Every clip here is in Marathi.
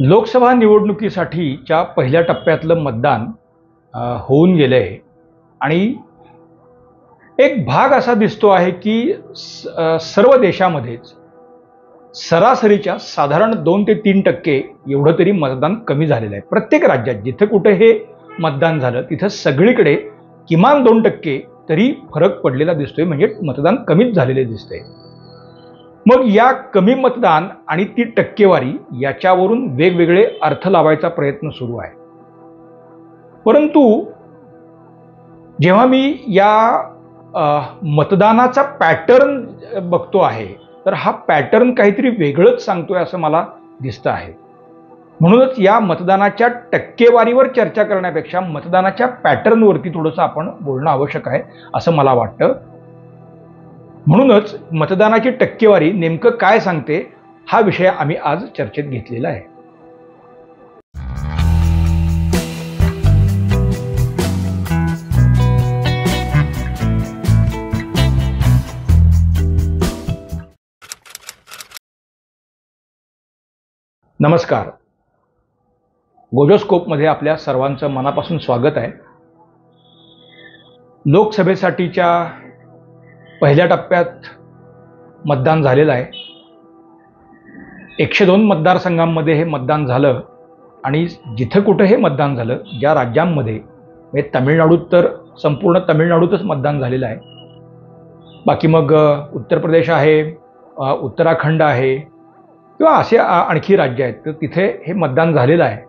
लोकसभा निवडणुकीसाठीच्या पहिल्या टप्प्यातलं मतदान होऊन गेलंय आणि एक भाग असा दिसतो आहे की सर्व देशामध्येच सरासरीच्या साधारण 2 ते 3% एवढं तरी मतदान कमी झालेलं आहे. प्रत्येक राज्यात जिथे कुठे हे मतदान झालं तिथं सगळीकडे किमान 2% तरी फरक पडलेला दिसतोय, म्हणजे मतदान कमीच झालेले दिसतंय. मग या कमी मतदान आणि ती टक्केवारी याच्यावरून वेगवेगळे अर्थ लावायचा प्रयत्न सुरू आहे. परंतु जेव्हा मी या मतदानाचा पॅटर्न बघतो आहे तर हा पॅटर्न काहीतरी वेगळंच सांगतोय असं मला दिसतं आहे. म्हणूनच या मतदानाच्या टक्केवारीवर चर्चा करण्यापेक्षा मतदानाच्या पॅटर्नवरती थोडंसं आपण बोलणं आवश्यक आहे असं मला वाटतं. म्हणूनच मतदानाची टक्केवारी नेमकं काय सांगते हा विषय आम्ही आज चर्चेत घेतलेला आहे. नमस्कार. गोजोस्कोपमध्ये आपल्या सर्वांचं मनापासून स्वागत आहे. लोकसभेसाठीच्या पहिल्या टप्प्यात मतदान झालेलं आहे. 102 मतदारसंघांमध्ये हे मतदान झालं आणि जिथं कुठं हे मतदान झालं, ज्या राज्यांमध्ये म्हणजे तामिळनाडूत तर संपूर्ण तामिळनाडूतच मतदान झालेलं आहे. बाकी मग उत्तर प्रदेश आहे, उत्तराखंड आहे किंवा असे आणखी राज्य आहेत तर तिथे हे मतदान झालेलं आहे.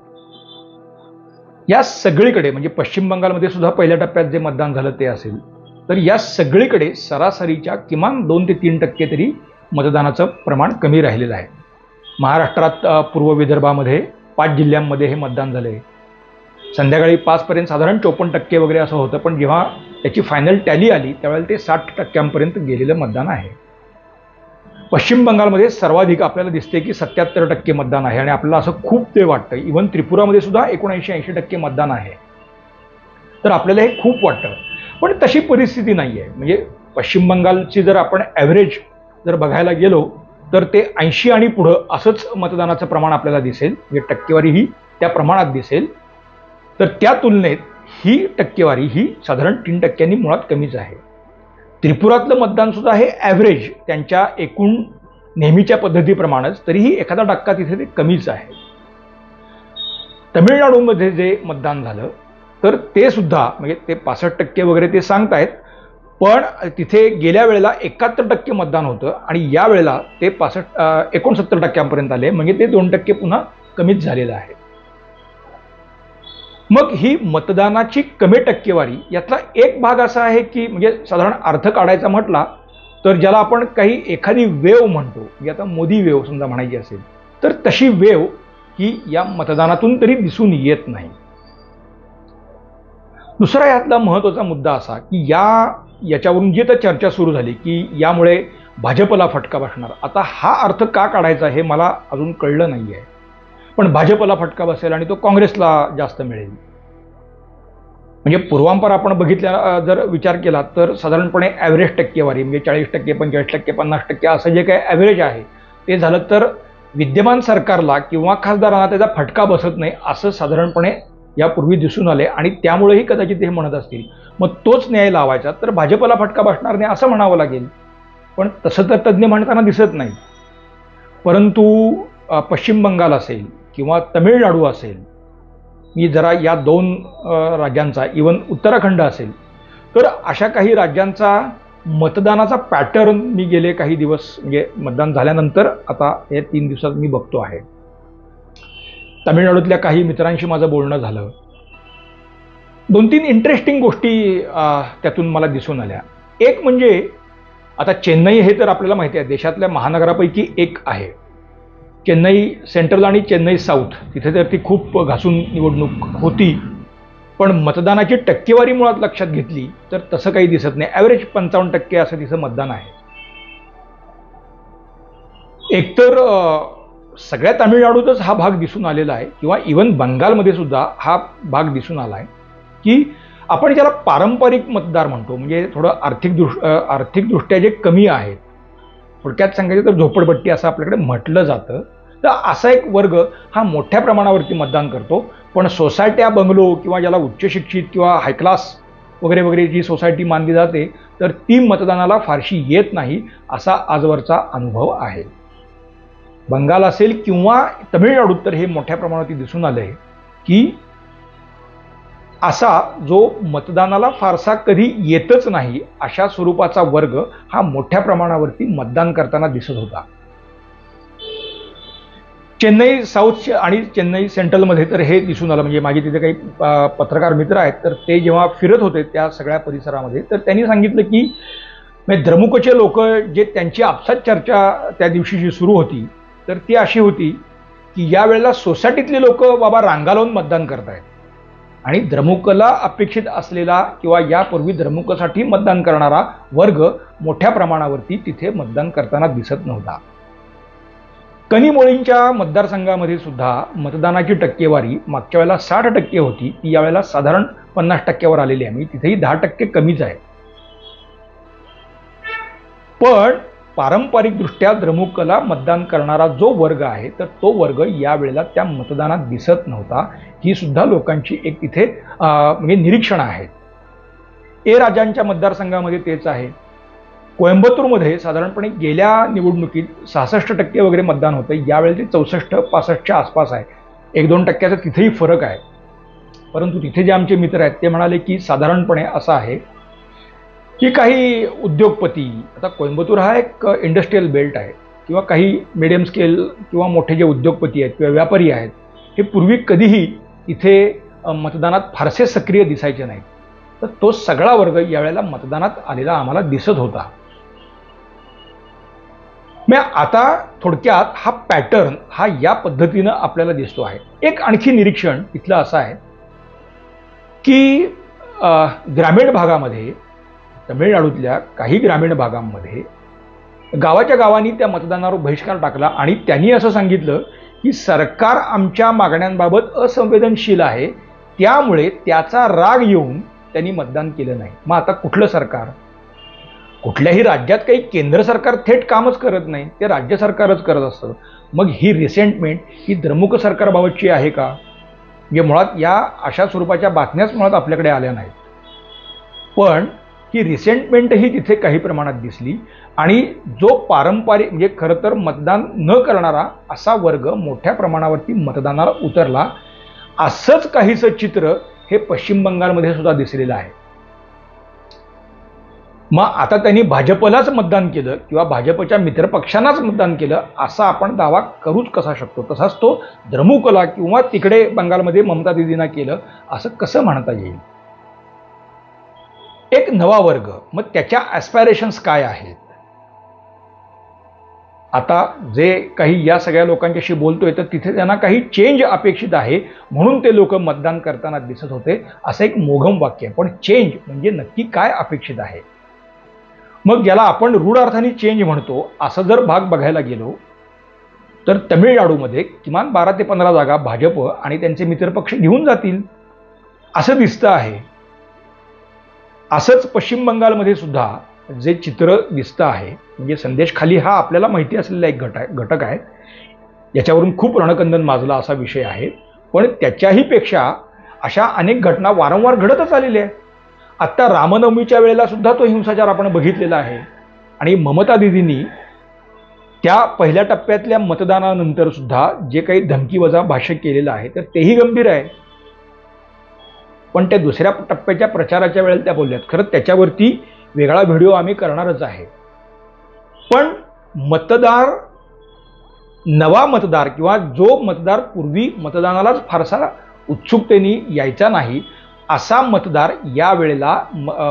या सगळीकडे म्हणजे पश्चिम बंगालमध्ये सुद्धा पहिल्या टप्प्यात जे मतदान झालं ते असेल तर या सगळीकडे सरासरीच्या किमान 2 ते 3% तरी मतदानाचं प्रमाण कमी राहिलेलं आहे. महाराष्ट्रात पूर्व विदर्भामध्ये 5 जिल्ह्यांमध्ये हे मतदान झालं आहे. संध्याकाळी 5 पर्यंत साधारण 54% वगैरे असं होतं, पण जेव्हा त्याची फायनल टॅली आली त्यावेळेला ते 60% गेलेलं मतदान आहे. पश्चिम बंगालमध्ये सर्वाधिक आपल्याला दिसते की 77% मतदान आहे आणि आपल्याला असं खूप ते वाटतं. इव्हन त्रिपुरामध्ये सुद्धा 79-80% मतदान आहे. तर आपल्याला हे खूप वाटतं, पण तशी परिस्थिती नाही आहे. म्हणजे पश्चिम बंगालची जर आपण ॲव्हरेज जर बघायला गेलो तर ते 80 आणि पुढं असंच मतदानाचं प्रमाण आपल्याला दिसेल, म्हणजे टक्केवारी ही त्या प्रमाणात दिसेल. तर त्या तुलनेत ही टक्केवारी ही साधारण 3% मुळात कमीच आहे. त्रिपुरातलं मतदान सुद्धा हे ॲव्हरेज त्यांच्या एकूण नेहमीच्या पद्धतीप्रमाणेच, तरीही एखादा टक्का तिथे ते कमीच आहे. तमिळनाडूमध्ये जे मतदान झालं तर ते सुद्धा म्हणजे ते 65% वगैरे ते सांगतायत, पण तिथे गेल्या वेळेला 71% मतदान होतं आणि या वेळेला ते 69% आले, म्हणजे ते 2% पुन्हा कमीच झालेलं आहे. मग ही मतदानाची कमी टक्केवारी यातला एक भाग असा आहे की म्हणजे साधारण अर्थ काढायचा म्हटला तर ज्याला आपण एखादी वेव म्हणतो, म्हणजे आता मोदी वेव समजा म्हणायची असेल तर तशी वेव ही या मतदानातून तरी दिसून येत नाही. दुसरा यातला महत्त्वाचा मुद्दा असा की याच्यावरून जी तर चर्चा सुरू झाली की यामुळे भाजपला फटका बसणार. आता हा अर्थ का काढायचा हे मला अजून कळलं नाही आहे, पण भाजपला फटका बसेल आणि तो काँग्रेसला जास्त मिळेल. म्हणजे पूर्वांपर आपण बघितल्या जर विचार केला तर साधारणपणे ॲव्हरेज टक्केवारी म्हणजे 40%, 45%, 50% असं जे काही ॲव्हरेज आहे ते झालं तर विद्यमान सरकारला किंवा खासदारांना त्याचा फटका बसत नाही असं साधारणपणे यापूर्वी दिसून आले आणि त्यामुळेही कदाचित हे म्हणत असतील. मग तोच न्याय लावायचा तर भाजपला फटका बसणार नाही असं म्हणावं लागेल, पण तसं तर तज्ज्ञ म्हणताना दिसत नाही. परंतु पश्चिम बंगाल असेल किंवा तमिळनाडू असेल, मी जरा या 2 राज्यांचा इव्हन उत्तराखंड असेल तर अशा काही राज्यांचा मतदानाचा पॅटर्न मी गेले काही दिवस म्हणजे मतदान झाल्यानंतर आता हे 3 दिवसात मी बघतो आहे. तामिळनाडूतल्या काही मित्रांशी माझं बोलणं झालं. 2-3 इंटरेस्टिंग गोष्टी त्यातून मला दिसून आल्या. एक म्हणजे आता चेन्नई हे तर आपल्याला माहिती आहे देशातल्या महानगरापैकी एक आहे. चेन्नई सेंट्रल आणि चेन्नई साऊथ तिथे तर ती खूप घासून निवडणूक होती, पण मतदानाची टक्केवारी मुळात लक्षात घेतली तर तसं काही दिसत नाही. ॲव्हरेज 55% असं तिचं मतदान आहे. एकतर सगळ्या तामिळनाडूतच हा भाग दिसून आलेला आहे किंवा इव्हन बंगालमध्ये सुद्धा हा भाग दिसून आला आहे की आपण ज्याला पारंपरिक मतदार म्हणतो, म्हणजे थोडं आर्थिकदृष्ट्या जे कमी आहेत, थोडक्यात सांगायचं तर झोपडपट्टी असं आपल्याकडे म्हटलं जातं, तर असा एक वर्ग हा मोठ्या प्रमाणावरती मतदान करतो. पण सोसायट्या, बंगलो किंवा ज्याला उच्च शिक्षित किंवा हाय क्लास वगैरे वगैरे जी सोसायटी मानली जाते तर ती मतदानाला फारशी येत नाही, असा आजवरचा अनुभव आहे. बंगाल असेल किंवा तमिळनाडूत तर हे मोठ्या प्रमाणात दिसून आलंय की असा जो मतदानाला फारसा कधी येतच नाही अशा स्वरूपाचा वर्ग हा मोठ्या प्रमाणावरती मतदान करताना दिसत होता. चेन्नई साऊथ आणि चेन्नई सेंट्रलमध्ये तर हे दिसून आलं. म्हणजे माझे तिथे काही पत्रकार मित्र आहेत, तर ते जेव्हा फिरत होते त्या सगळ्या परिसरामध्ये तर त्यांनी सांगितलं की द्रमुकचे लोक जे त्यांची आपसात चर्चा त्या दिवशीची सुरू होती तर ती अशी होती की यावेळेला सोसायटीतले लोक बाबा रांगा लावून मतदान करतायत आणि द्रमुकला अपेक्षित असलेला किंवा यापूर्वी द्रमुकसाठी मतदान करणारा वर्ग मोठ्या प्रमाणावरती तिथे मतदान करताना दिसत नव्हता. कनिमोळींच्या मतदारसंघामध्ये सुद्धा मतदानाची टक्केवारी मागच्या वेळेला 60% होती, ती यावेळेला साधारण 50%वर आलेली आहे. तिथेही 10% कमीच आहे. पण पारंपरिकदृष्ट्या द्रमुकला मतदान करणारा जो वर्ग आहे तर तो वर्ग यावेळेला त्या मतदानात दिसत नव्हता. ही सुद्धा लोकांची एक तिथे म्हणजे निरीक्षण आहे. ए राजांच्या मतदारसंघामध्ये तेच आहे. कोयंबतूरमध्ये साधारणपणे गेल्या निवडणुकीत 66% वगैरे मतदान होतं, यावेळी ते 64-65च्या आसपास आहे. 1-2% तिथेही फरक आहे. परंतु तिथे जे आमचे मित्र आहेत ते म्हणाले की साधारणपणे असं आहे की काही उद्योगपती, आता कोयंबतूर हा एक इंडस्ट्रीयल बेल्ट आहे किंवा काही मिडियम स्केल किंवा मोठे जे उद्योगपती आहेत किंवा व्यापारी आहेत हे पूर्वी कधीही इथे मतदानात फारसे सक्रिय दिसायचे नाहीत. तर तो सगळा वर्ग यावेळेला मतदानात आलेला आम्हाला दिसत होता. आता थोडक्यात हा पॅटर्न हा या पद्धतीनं आपल्याला दिसतो आहे. एक आणखी निरीक्षण इथलं असं आहे की ग्रामीण भागामध्ये, तमिळनाडूतल्या काही ग्रामीण भागांमध्ये गावाच्या गावांनी त्या मतदानावर बहिष्कार टाकला आणि त्यांनी असं सांगितलं की सरकार आमच्या मागण्यांबाबत असंवेदनशील आहे, त्यामुळे त्याचा राग येऊन त्यांनी मतदान केलं नाही. मग आता कुठलं सरकार? कुठल्याही राज्यात काही केंद्र सरकार थेट कामच करत नाही, ते राज्य सरकारच करत असतं. मग ही रिसेंटमेंट ही द्रमुक सरकारबाबतची आहे का? म्हणजे मुळात या अशा स्वरूपाच्या बातम्याच मुळात आपल्याकडे आल्या नाहीत. पण ही रिसेंटमेंट ही तिथे काही प्रमाणात दिसली आणि जो पारंपरिक म्हणजे खरं तर मतदान न करणारा असा वर्ग मोठ्या प्रमाणावरती मतदानाला उतरला, असंच काहीसं चित्र हे पश्चिम बंगालमध्ये सुद्धा दिसलेलं आहे. मग आता त्यांनी भाजपलाच मतदान केलं किंवा भाजपच्या मित्रपक्षांनाच मतदान केलं असा आपण दावा करूच कसा शकतो? तसाच तो द्रमुकला किंवा तिकडे बंगालमध्ये ममता दिदींना केलं असं कसं म्हणता येईल? एक नवा वर्ग, मग त्याच्या ॲस्पायरेशन्स काय आहेत? आता जे काही या सगळ्या लोकांच्याशी बोलतोय तर तिथे त्यांना काही चेंज अपेक्षित आहे म्हणून ते लोक मतदान करताना दिसत होते, असं एक मोघम वाक्य आहे. पण चेंज म्हणजे नक्की काय अपेक्षित आहे? मग ज्याला आपण रूढ अर्थाने चेंज म्हणतो असं जर भाग बघायला गेलो तर तमिळनाडूमध्ये किमान 12 ते 15 जागा भाजप आणि त्यांचे मित्रपक्ष घेऊन जातील असं दिसतं आहे. असंच पश्चिम बंगालमध्ये सुद्धा जे चित्र दिसतं आहे, म्हणजे संदेश खाली हा आपल्याला माहिती असलेला एक घटक आहे, याच्यावरून खूप रणकंदन माजला असा विषय आहे. पण त्याच्याही पेक्षा अशा अनेक घटना वारंवार घडतच आलेल्या आहेत. आत्ता रामनवमीच्या वेळेला सुद्धा तो हिंसाचार आपण बघितलेला आहे आणि ममता दिदींनी त्या पहिल्या टप्प्यातल्या मतदानानंतर सुद्धा जे काही धमकीवजा भाष्य केलेलं आहे तर तेही गंभीर आहे. पण त्या दुसऱ्या टप्प्याच्या प्रचाराच्या वेळेला त्या बोलल्यात. खरं त्याच्यावरती वेगळा व्हिडिओ आम्ही करणारच आहे. पण मतदार, नवा मतदार किंवा जो मतदार पूर्वी मतदानालाच फारसा उत्सुकतेने यायचा नाही असा मतदार या वेळेला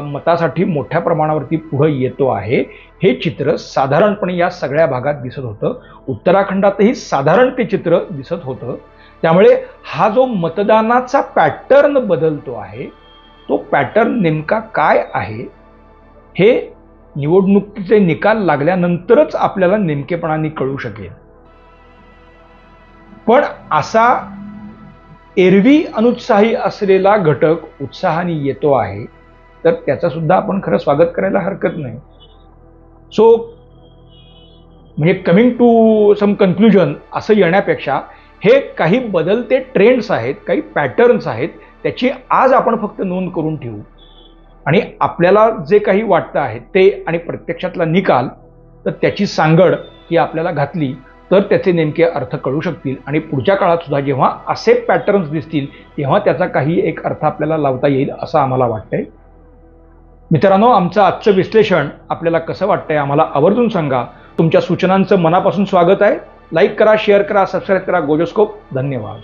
मतासाठी मोठ्या प्रमाणावरती पुढे येतो आहे, हे चित्र साधारणपणे या सगळ्या भागात दिसत होतं. उत्तराखंडातही साधारण ते चित्र दिसत होतं. त्यामुळे हा जो मतदानाचा पॅटर्न बदलतो आहे तो पॅटर्न नेमका काय आहे हे निवडणुकीचे निकाल लागल्यानंतरच आपल्याला नेमकेपणाने कळू शकेल. पण असा एरवी अनुत्साही असलेला घटक उत्साहाने येतो आहे तर त्याचं सुद्धा आपण खरं स्वागत करायला हरकत नाही. सो म्हणजे कमिंग टू सम कन्क्लुजन असं येण्यापेक्षा हे काही बदलते ट्रेंड्स आहेत, काही पॅटर्न्स आहेत, त्याची आज आपण फक्त नोंद करून ठेवू आणि आपल्याला जे काही वाटतं आहे ते आणि प्रत्यक्षातला निकाल तर त्याची सांगड ही आपल्याला घातली तर त्याचे नेमके अर्थ कळू शकतील आणि पुढच्या काळात सुद्धा जेव्हा असे पॅटर्न्स दिसतील तेव्हा त्याचा काही एक अर्थ आपल्याला लावता येईल असं आम्हाला वाटतंय. मित्रांनो, आमचं आजचं विश्लेषण आपल्याला कसं वाटतंय आम्हाला आवर्जून सांगा. तुमच्या सूचनांचं मनापासून स्वागत आहे. लाईक करा, शेअर करा, सबस्क्राईब करा गोजोस्कोप. धन्यवाद.